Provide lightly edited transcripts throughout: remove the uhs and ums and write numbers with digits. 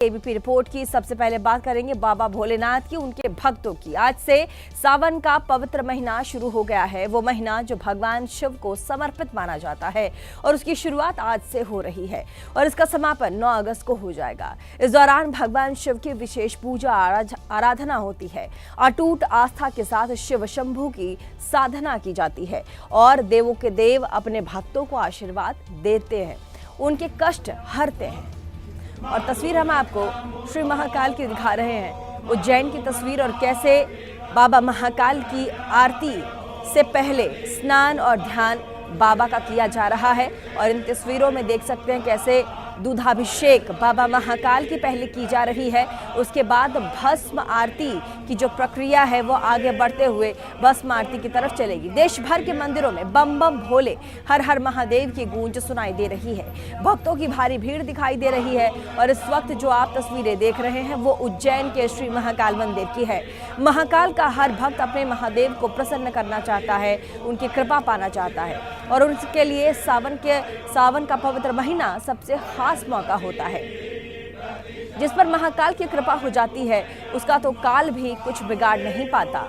ABP report की सबसे पहले बात करेंगे बाबा भोलेनाथ की, उनके भक्तों की। आज से सावन का पवित्र महीना शुरू हो गया है, वो महीना जो भगवान शिव को समर्पित माना जाता है और उसकी शुरुआत आज से हो रही है और इसका समापन 9 अगस्त को हो जाएगा। इस दौरान भगवान शिव की विशेष पूजा आराधना होती है। अटूट आस्था के साथ शिव शंभू की साधना की जाती है और देवों के देव अपने भक्तों को आशीर्वाद देते हैं, उनके कष्ट हरते हैं। और तस्वीर हम आपको श्री महाकाल की दिखा रहे हैं, उज्जैन की तस्वीर, और कैसे बाबा महाकाल की आरती से पहले स्नान और ध्यान बाबा का किया जा रहा है। और इन तस्वीरों में देख सकते हैं कैसे दूधाभिषेक बाबा महाकाल की पहले की जा रही है, उसके बाद भस्म आरती की जो प्रक्रिया है वो आगे बढ़ते हुए भस्म आरती की तरफ चलेगी। देश भर के मंदिरों में बम बम भोले हर हर महादेव की गूंज सुनाई दे रही है। भक्तों की भारी भीड़ दिखाई दे रही है और इस वक्त जो आप तस्वीरें देख रहे हैं वो उज्जैन के श्री महाकाल मंदिर की है। महाकाल का हर भक्त अपने महादेव को प्रसन्न करना चाहता है, उनकी कृपा पाना चाहता है और उसके लिए सावन का पवित्र महीना सबसे खास मौका होता है। जिस पर महाकाल की कृपा हो जाती है उसका तो काल भी कुछ बिगाड़ नहीं पाता।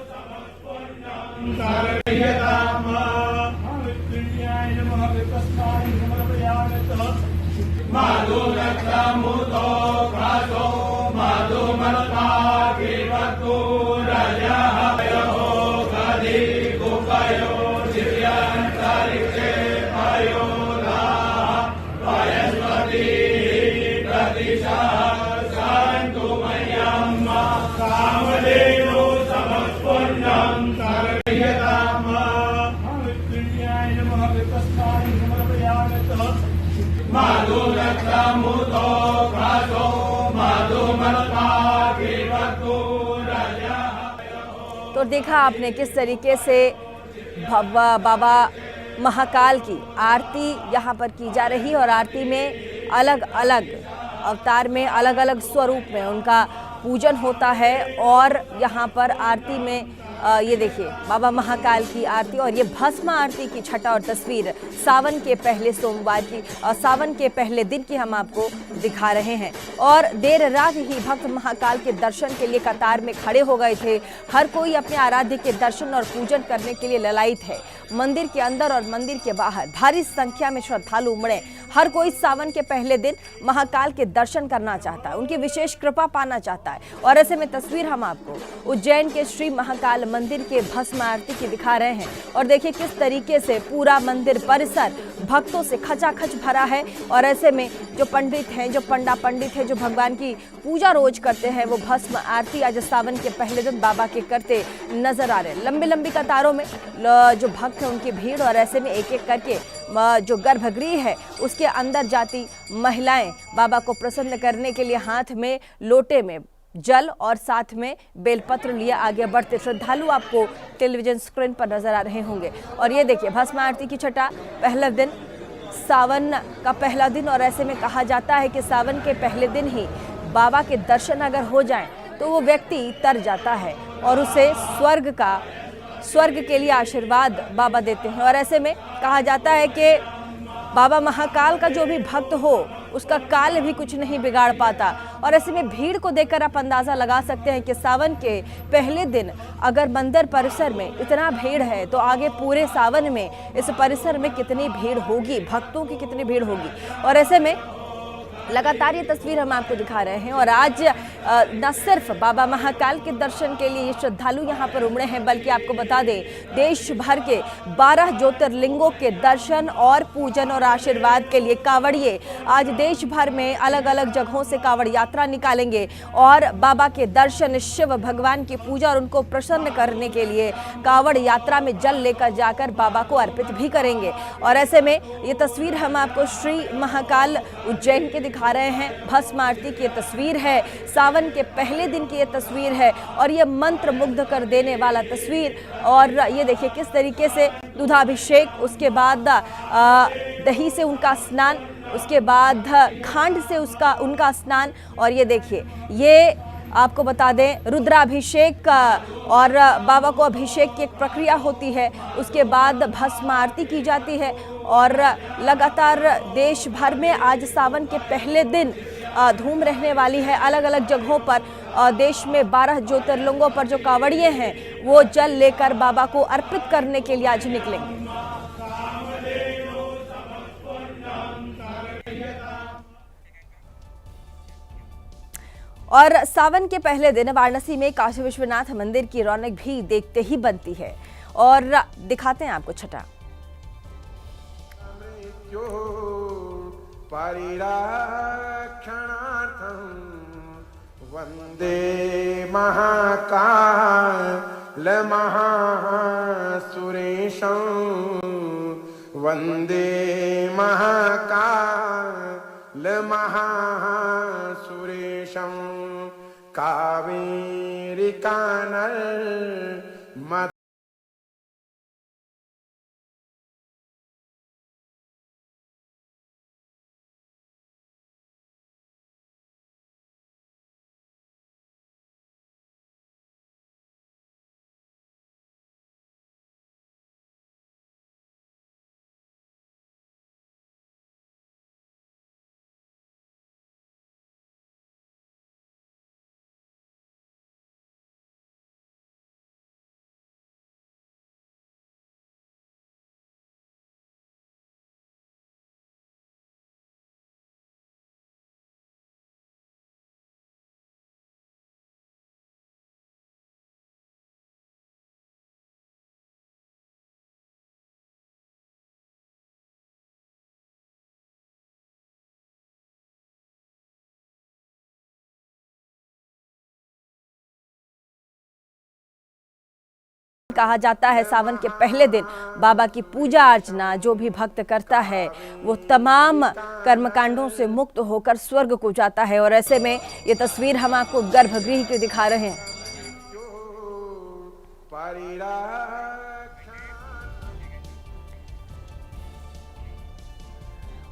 तो देखा आपने किस तरीके से बाबा महाकाल की आरती यहाँ पर की जा रही है और आरती में अलग अलग अवतार में अलग अलग स्वरूप में उनका पूजन होता है। और यहाँ पर आरती में ये देखिए बाबा महाकाल की आरती और ये भस्म आरती की छठा और तस्वीर सावन के पहले सोमवार की और सावन के पहले दिन की हम आपको दिखा रहे हैं। और देर रात ही भक्त महाकाल के दर्शन के लिए कतार में खड़े हो गए थे। हर कोई अपने आराध्य के दर्शन और पूजन करने के लिए ललायित है। मंदिर के अंदर और मंदिर के बाहर भारी संख्या में श्रद्धालु उमड़े। हर कोई सावन के पहले दिन महाकाल के दर्शन करना चाहता है, उनकी विशेष कृपा पाना चाहता है। और ऐसे में तस्वीर हम आपको उज्जैन के श्री महाकाल मंदिर के भस्म आरती की दिखा रहे हैं और देखिए किस तरीके से पूरा मंदिर परिसर भक्तों से खचाखच भरा है। और ऐसे में जो पंडित हैं, जो पंडित हैं, जो भगवान की पूजा रोज करते हैं, वो भस्म आरती आज सावन के पहले दिन बाबा के करते नजर आ रहे हैं। लंबी लंबी कतारों में जो भक्त हैं उनकी भीड़ और ऐसे में एक एक करके जो गर्भगृह है उसके अंदर जाती महिलाएं बाबा को प्रसन्न करने के लिए हाथ में लोटे में जल और साथ में बेलपत्र लिए आगे बढ़ते श्रद्धालु आपको टेलीविजन स्क्रीन पर नजर आ रहे होंगे। और ये देखिए भस्म आरती की छठा, पहला दिन, सावन का पहला दिन। और ऐसे में कहा जाता है कि सावन के पहले दिन ही बाबा के दर्शन अगर हो जाएं तो वो व्यक्ति तर जाता है और उसे स्वर्ग के लिए आशीर्वाद बाबा देते हैं। और ऐसे में कहा जाता है कि बाबा महाकाल का जो भी भक्त हो उसका काल भी कुछ नहीं बिगाड़ पाता। और ऐसे में भीड़ को देखकर आप अंदाजा लगा सकते हैं कि सावन के पहले दिन अगर मंदिर परिसर में इतना भीड़ है तो आगे पूरे सावन में इस परिसर में कितनी भीड़ होगी, भक्तों की कितनी भीड़ होगी। और ऐसे में लगातार ये तस्वीर हम आपको दिखा रहे हैं। और आज न सिर्फ बाबा महाकाल के दर्शन के लिए श्रद्धालु यहाँ पर उमड़े हैं, बल्कि आपको बता दें देश भर के 12 ज्योतिर्लिंगों के दर्शन और पूजन और आशीर्वाद के लिए कांवड़िए आज देश भर में अलग अलग जगहों से कांवड़ यात्रा निकालेंगे और बाबा के दर्शन, शिव भगवान की पूजा और उनको प्रसन्न करने के लिए कांवड़ यात्रा में जल लेकर जाकर बाबा को अर्पित भी करेंगे। और ऐसे में ये तस्वीर हम आपको श्री महाकाल उज्जैन के दिखा रहे हैं। भस्म आरती की तस्वीर है, सावन के पहले दिन की ये तस्वीर है और ये मंत्र मुग्ध कर देने वाला तस्वीर। और ये देखिए किस तरीके से दूधाभिषेक, उसके बाद दही से उनका स्नान, उसके बाद खांड से उनका स्नान। और ये देखिए ये आपको बता दें रुद्राभिषेक और बाबा को अभिषेक की एक प्रक्रिया होती है, उसके बाद भस्म आरती की जाती है और लगातार देश भर में आज सावन के पहले दिन धूम रहने वाली है। अलग अलग जगहों पर देश में 12 ज्योतिर्लिंगों पर जो कांवड़िए हैं वो जल लेकर बाबा को अर्पित करने के लिए आज निकलेंगे। और सावन के पहले दिन वाराणसी में काशी विश्वनाथ मंदिर की रौनक भी देखते ही बनती है। और दिखाते हैं आपको छटा। वंदे महाकाल महासुरेशं वंदे महाकाल महासुरेशं कावेरी कानल मत कहा जाता है सावन के पहले दिन बाबा की पूजा अर्चना जो भी भक्त करता है वो तमाम कर्मकांडों से मुक्त होकर स्वर्ग को जाता है। और ऐसे में ये तस्वीर हम आपको गर्भगृह की दिखा रहे हैं।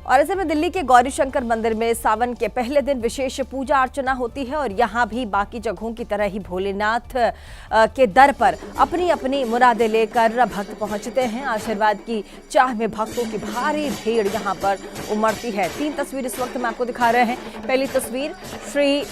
और ऐसे में दिल्ली के गौरी शंकर मंदिर में सावन के पहले दिन विशेष पूजा अर्चना होती है। और यहाँ भी बाकी जगहों की तरह ही भोलेनाथ के दर पर अपनी अपनी मुरादें लेकर भक्त पहुंचते हैं। आशीर्वाद की चाह में भक्तों की भारी भीड़ यहाँ पर उमड़ती है। 3 तस्वीर इस वक्त हम आपको दिखा रहे हैं। पहली तस्वीर श्री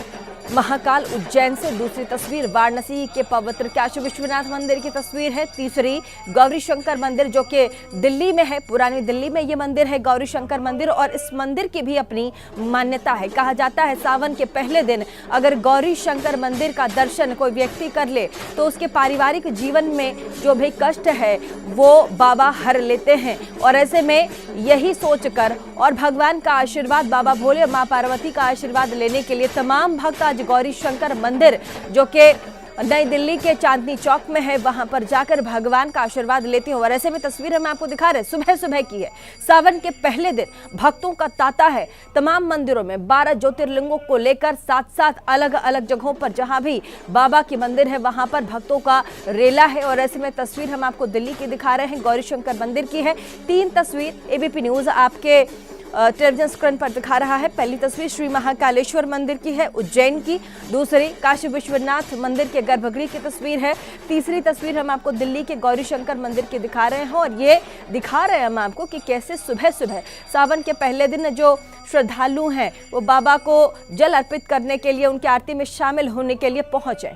महाकाल उज्जैन से, दूसरी तस्वीर वाराणसी के पवित्र काशी विश्वनाथ मंदिर की तस्वीर है, तीसरी गौरी शंकर मंदिर जो कि दिल्ली में है, पुरानी दिल्ली में ये मंदिर है गौरी शंकर मंदिर। और इस मंदिर की भी अपनी मान्यता है। कहा जाता है सावन के पहले दिन अगर गौरी शंकर मंदिर का दर्शन कोई व्यक्ति कर ले तो उसके पारिवारिक जीवन में जो भी कष्ट है वो बाबा हर लेते हैं। और ऐसे में यही सोचकर और भगवान का आशीर्वाद, बाबा भोले माँ पार्वती का आशीर्वाद लेने के लिए तमाम भक्त गौरी शंकर मंदिर जो कि नई दिल्ली के चांदनी चौक में है वहां पर जाकर भगवान का आशीर्वाद लेती हूँ। और ऐसे में तस्वीर हम आपको दिखा रहे हैं सुबह सुबह की है। सावन के पहले दिन भक्तों का तांता है। तमाम मंदिरों में 12 ज्योतिर्लिंगों को लेकर साथ साथ अलग अलग जगहों पर जहां भी बाबा की मंदिर है वहां पर भक्तों का रेला है। और ऐसे में तस्वीर हम आपको दिल्ली की दिखा रहे हैं, गौरी शंकर मंदिर की है। 3 तस्वीर एबीपी न्यूज आपके टेलीविजन स्क्रीन पर दिखा रहा है। पहली तस्वीर श्री महाकालेश्वर मंदिर की है उज्जैन की, दूसरी काशी विश्वनाथ मंदिर के गर्भगृह की तस्वीर है, तीसरी तस्वीर हम आपको दिल्ली के गौरी शंकर मंदिर की दिखा रहे हैं। और ये दिखा रहे हैं हम आपको कि कैसे सुबह सुबह सावन के पहले दिन जो श्रद्धालु हैं वो बाबा को जल अर्पित करने के लिए, उनकी आरती में शामिल होने के लिए पहुंचे।